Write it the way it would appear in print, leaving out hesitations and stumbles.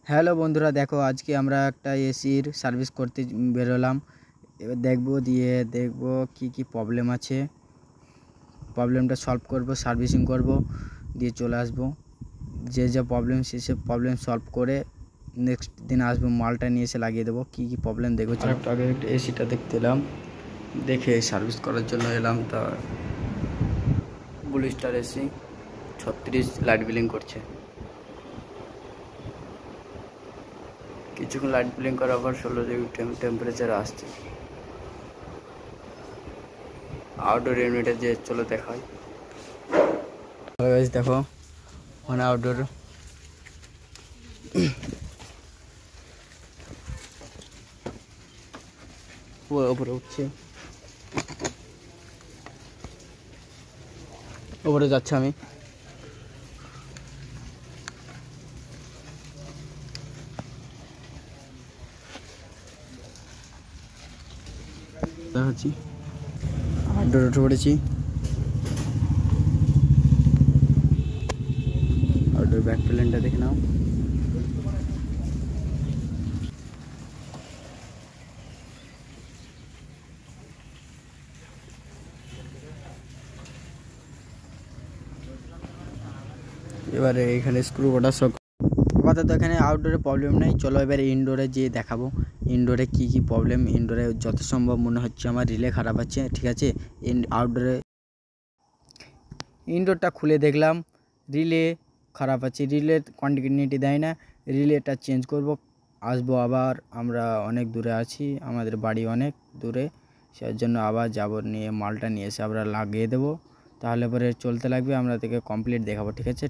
Hello বন্ধুরা, দেখো আজকে আমরা একটা এসির সার্ভিস করতে বেরোলাম। এবার দেখব কি প্রবলেম আছে, প্রবলেমটা সলভ করব, সার্ভিসিং করব, দিয়ে চলে আসব। যে প্রবলেম সে প্রবলেম সলভ করে নেক্সট দিন আসবো, মালটা নিয়ে এসে লাগিয়ে দেবো। কি প্রবলেম দেখবো। একটু আগে একটা এসিটা দেখতে এলাম, দেখে সার্ভিস করার জন্য এলাম। তা blue star AC 36 light billing করছে। কিছুক্ষণ লাইট বিলিং করার পর 16 ডিগ্রি টেম্পারেচার আসছে। আউটডোর ইউনিটে যে চলো দেখাই। দেখো মানে আউটডোর উপরে উঠছে, উপরে যাচ্ছে। আমি দেখাচ্ছি, আউটডোর উঠে পড়েছি। আউটডোর ব্যাক প্লেনটা দেখে নাও। এবারে এখানে স্ক্রু কটা সব আপাতত এখানে আউটডোরে প্রবলেম নেই। চলো এবারে ইনডোরে যেয়ে দেখাবো ইনডোরে কি প্রবলেম। ইনডোরে যত সম্ভব মনে হচ্ছে আমার রিলে খারাপ আছে, ঠিক আছে। আউটডোরে ইনডোরটা খুলে দেখলাম রিলে খারাপ আছে, রিলে কন্টিনিউটি দেয় না। রিলেটা চেঞ্জ করব, আসবো আবার। আমরা অনেক দূরে আছি, আমাদের বাড়ি অনেক দূরে, সেই জন্য আবার যাব, নিয়ে মালটা নিয়ে এসে আমরা লাগিয়ে দেবো। তাহলে পরে চলতে লাগবে, আমরা থেকে কমপ্লিট দেখাবো, ঠিক আছে।